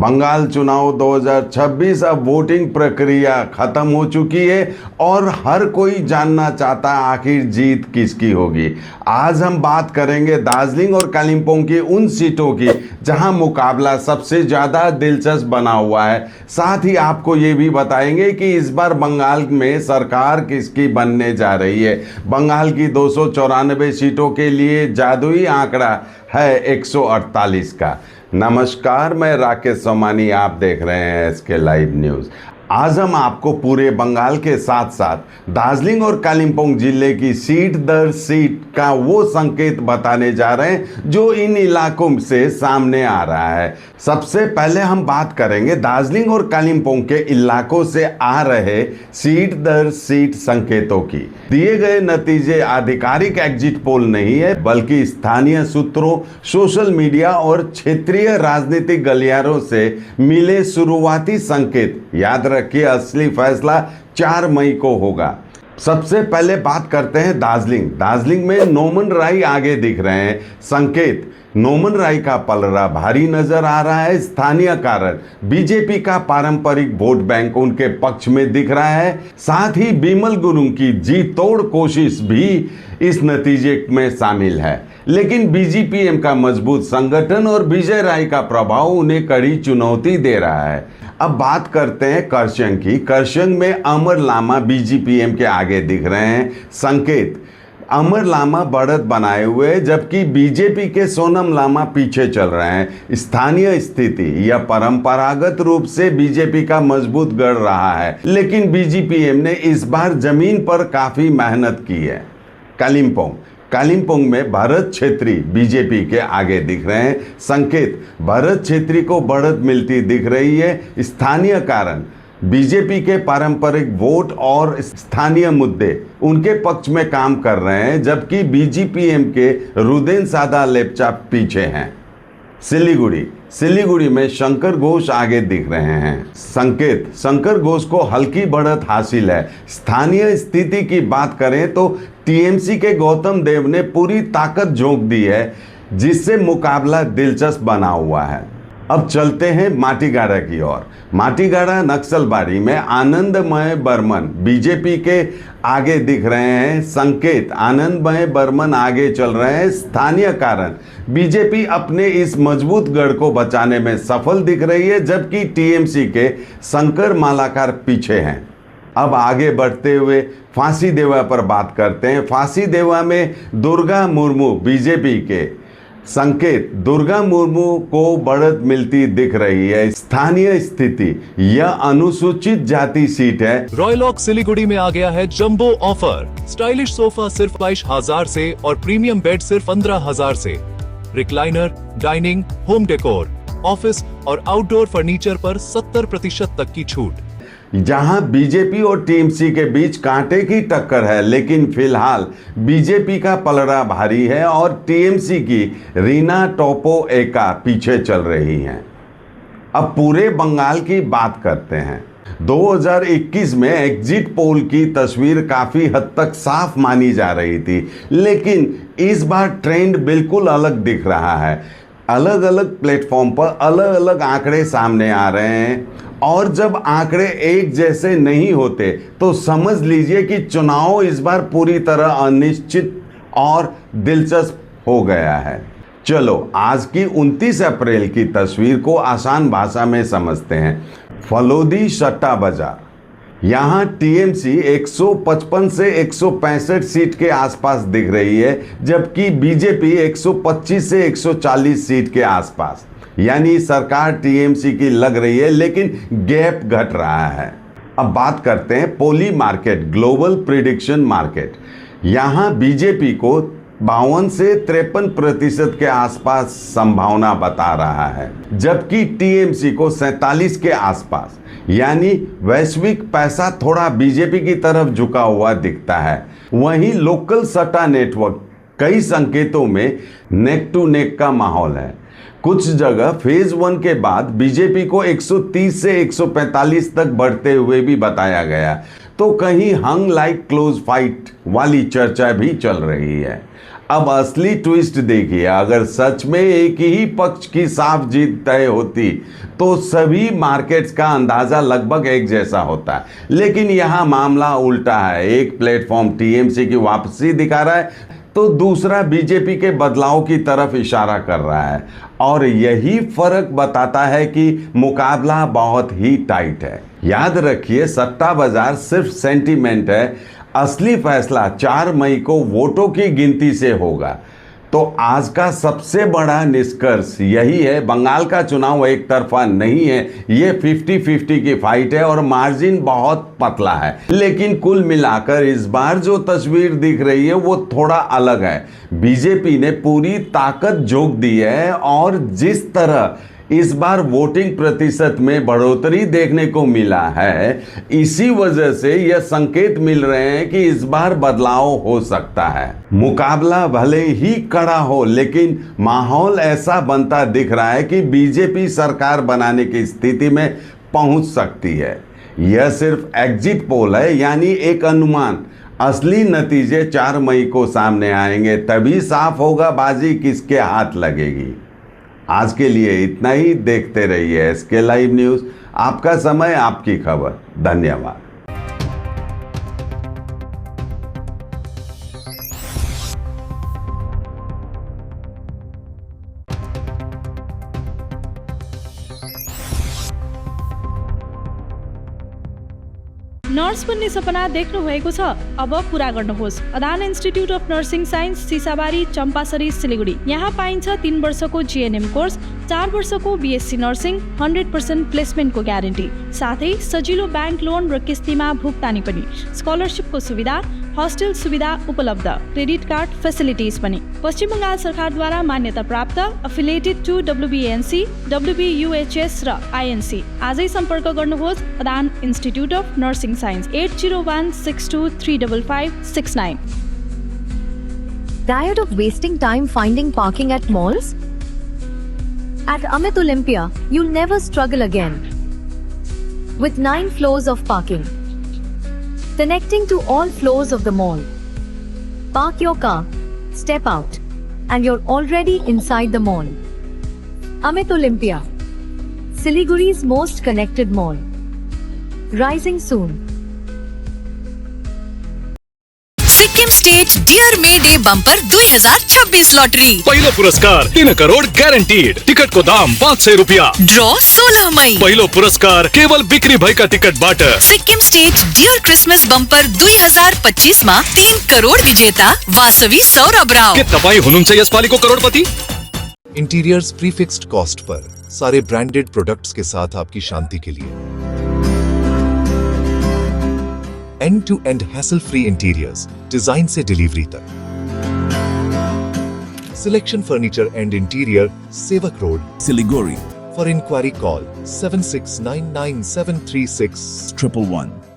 बंगाल चुनाव 2026 अब वोटिंग प्रक्रिया खत्म हो चुकी है और हर कोई जानना चाहता है आखिर जीत किसकी होगी। आज हम बात करेंगे दार्जिलिंग और कालिम्पोंग की उन सीटों की जहां मुकाबला सबसे ज़्यादा दिलचस्प बना हुआ है। साथ ही आपको ये भी बताएंगे कि इस बार बंगाल में सरकार किसकी बनने जा रही है। बंगाल की 294 सीटों के लिए जादुई आंकड़ा है 148 का। नमस्कार, मैं राकेश सोमानी, आप देख रहे हैं एसके लाइव न्यूज़। आज हम आपको पूरे बंगाल के साथ साथ दार्जिलिंग और कालिम्पोंग जिले की सीट दर सीट का वो संकेत बताने जा रहे हैं जो इन इलाकों से सामने आ रहा है। सबसे पहले हम बात करेंगे दार्जिलिंग और कालिम्पोंग के इलाकों से आ रहे सीट दर सीट संकेतों की। दिए गए नतीजे आधिकारिक एग्जिट पोल नहीं है, बल्कि स्थानीय सूत्रों, सोशल मीडिया और क्षेत्रीय राजनीतिक गलियारों से मिले शुरुआती संकेत। याद रखिए, असली फैसला 4 मई को होगा। सबसे पहले बात करते हैं दार्जिलिंग में नोमन राय आगे दिख रहे हैं। संकेत, नोमन राय का पलड़ा भारी नजर आ रहा है। स्थानीय कारण, बीजेपी का पारंपरिक वोट बैंक उनके पक्ष में दिख रहा है। साथ ही बिमल गुरुंग की जी तोड़ कोशिश भी इस नतीजे में शामिल है। लेकिन बीजेपीएम का मजबूत संगठन और विजय राय का प्रभाव उन्हें कड़ी चुनौती दे रहा है। अब बात करते हैं करसंग की। करसंग में अमर लामा बीजेपीएम के आगे दिख रहे हैं। संकेत, अमर लामा बढ़त बनाए हुए जबकि बीजेपी के सोनम लामा पीछे चल रहे हैं। स्थानीय स्थिति यह परंपरागत रूप से बीजेपी का मजबूत गढ़ रहा है, लेकिन बीजेपीएम ने इस बार जमीन पर काफी मेहनत की है। कालिम्पोंग में भरत छेत्री बीजेपी के आगे दिख रहे हैं। संकेत, भरत छेत्री को बढ़त मिलती दिख रही है। स्थानीय कारण, बीजेपी के पारंपरिक वोट और स्थानीय मुद्दे उनके पक्ष में काम कर रहे हैं, जबकि बीजेपीएम के रुदेन सादा लेप्चा पीछे हैं। सिलीगुड़ी में शंकर घोष आगे दिख रहे हैं। संकेत, शंकर घोष को हल्की बढ़त हासिल है। स्थानीय स्थिति की बात करें तो टीएमसी के गौतम देव ने पूरी ताकत झोंक दी है, जिससे मुकाबला दिलचस्प बना हुआ है। अब चलते हैं माटीगाड़ा की ओर। माटीगाड़ा नक्सलबाड़ी में आनंदमय बर्मन बीजेपी के आगे दिख रहे हैं। संकेत, आनंदमय बर्मन आगे चल रहे हैं। स्थानीय कारण, बीजेपी अपने इस मजबूत गढ़ को बचाने में सफल दिख रही है, जबकि टीएमसी के शंकर मालाकार पीछे हैं। अब आगे बढ़ते हुए फांसी देवा पर बात करते हैं। फांसी देवा में दुर्गा मुर्मू बीजेपी के। संकेत, दुर्गा मुर्मू को बढ़त मिलती दिख रही है। स्थानीय स्थिति, यह अनुसूचित जाति सीट है। रॉयलॉक सिलीगुड़ी में आ गया है जंबो ऑफर। स्टाइलिश सोफा सिर्फ 22,000 से और प्रीमियम बेड सिर्फ 15,000 से। Recliner, dining, home decor, office और आउटडोर फर्नीचर पर 70% तक की छूट। जहां बीजेपी और टीएमसी के बीच कांटे की टक्कर है, लेकिन फिलहाल बीजेपी का पलड़ा भारी है और टीएमसी की रीना टोपो एका पीछे चल रही हैं। अब पूरे बंगाल की बात करते हैं। 2021 में एग्जिट पोल की तस्वीर काफी हद तक साफ मानी जा रही थी, लेकिन इस बार ट्रेंड बिल्कुल अलग दिख रहा है। अलग अलग प्लेटफॉर्म पर अलग अलग आंकड़े सामने आ रहे हैं, और जब आंकड़े एक जैसे नहीं होते तो समझ लीजिए कि चुनाव इस बार पूरी तरह अनिश्चित और दिलचस्प हो गया है। चलो आज की 29 अप्रैल की तस्वीर को आसान भाषा में समझते हैं। फलोदी सट्टा बाजार, यहाँ टीएमसी 155 से 165 सीट के आसपास दिख रही है, जबकि बीजेपी 125 से 140 सीट के आसपास। यानी सरकार टीएमसी की लग रही है, लेकिन गैप घट रहा है। अब बात करते हैं पोली मार्केट, ग्लोबल प्रिडिक्शन मार्केट। यहाँ बीजेपी को 52 से 53% के आसपास संभावना बता रहा है, जबकि टीएमसी को 47 के आसपास। यानी वैश्विक पैसा थोड़ा बीजेपी की तरफ झुका हुआ दिखता है। वहीं लोकल सट्टा नेटवर्क कई संकेतों में नेक टू नेक का माहौल है। कुछ जगह फेज 1 के बाद बीजेपी को 130 से 145 तक बढ़ते हुए भी बताया गया, तो कहीं हंग लाइक क्लोज फाइट वाली चर्चा भी चल रही है। अब असली ट्विस्ट देखिए, अगर सच में एक ही पक्ष की साफ जीत तय होती तो सभी मार्केट्स का अंदाजा लगभग एक जैसा होता है, लेकिन यहां मामला उल्टा है। एक प्लेटफॉर्म टीएमसी की वापसी दिखा रहा है तो दूसरा बीजेपी के बदलाव की तरफ इशारा कर रहा है, और यही फर्क बताता है कि मुकाबला बहुत ही टाइट है। याद रखिए, सट्टा बाजार सिर्फ सेंटीमेंट है, असली फैसला 4 मई को वोटों की गिनती से होगा। तो आज का सबसे बड़ा निष्कर्ष यही है, बंगाल का चुनाव एक तरफा नहीं है, ये 50-50 की फाइट है और मार्जिन बहुत पतला है। लेकिन कुल मिलाकर इस बार जो तस्वीर दिख रही है वो थोड़ा अलग है। बीजेपी ने पूरी ताकत झोंक दी है और जिस तरह इस बार वोटिंग प्रतिशत में बढ़ोतरी देखने को मिला है, इसी वजह से यह संकेत मिल रहे हैं कि इस बार बदलाव हो सकता है। मुकाबला भले ही कड़ा हो, लेकिन माहौल ऐसा बनता दिख रहा है कि बीजेपी सरकार बनाने की स्थिति में पहुंच सकती है। यह सिर्फ एग्जिट पोल है, यानी एक अनुमान। असली नतीजे 4 मई को सामने आएंगे, तभी साफ होगा बाजी किसके हाथ लगेगी। आज के लिए इतना ही। देखते रहिए एसके लाइव न्यूज़, आपका समय आपकी खबर। धन्यवाद। नर्स बन्ने सपना देख्नु भएको छ? अब पूरा गर्नुहोस्। Adan institute of nursing science, Sisabari, Champasari, Siliguri. यहाँ पाइन्छ 3 वर्षको जीएनएम कोर्स, 4 वर्षको बीएससी नर्सिङ, 100% प्लेसमेन्टको ग्यारेन्टी, साथै सजिलो ब्याङ्क लोन र किस्तीमा भुक्तानी पनि, स्कलरसिपको सुविधा, हस्टेल सुविधा उपलब्ध, क्रेडिट कार्ड फेसिलिटिज पनि। पश्चिम बङ्गाल सरकारद्वारा मान्यता प्राप्त, एफिलिएटेड टु डब्ल्युबिएनसी, डब्ल्युबियुएचएस र आइएनसी। आजै सम्पर्क गर्नुहोस् Adan institute of nursing science, 8016235569। Tired of wasting time finding parking at malls? At Amit Olympia, you'll never struggle again. With 9 floors of parking, connecting to all floors of the mall. Park your car, step out, and you're already inside the mall. Amit Olympia, Siliguri's most connected mall. Rising soon. Sikkim state dear May day bumper 2026 lottery. पहिलो पुरस्कार 3 crore ग्यारेन्टीड। Ticket को दाम 500 रुपियाँ। ड्र 16 मई। पहिलो पुरस्कार केवल बिक्री भएका टिकटबाट। Sikkim state dear Christmas bumper 2025 मा 3 करोड़ विजेता वासवी सौरभ राव। के तपाईँ हुनुहुन्छ यसपालिको करोडपति? इंटीरियर्स प्रीफिक्स्ड कॉस्ट पर, सारे ब्रांडेड प्रोडक्ट्स के साथ आपकी शांति के लिए। End to end hassle free interiors, design से डिलीवरी तक। Selection furniture and interior, Sevok road, Siliguri. For inquiry call 7699736111।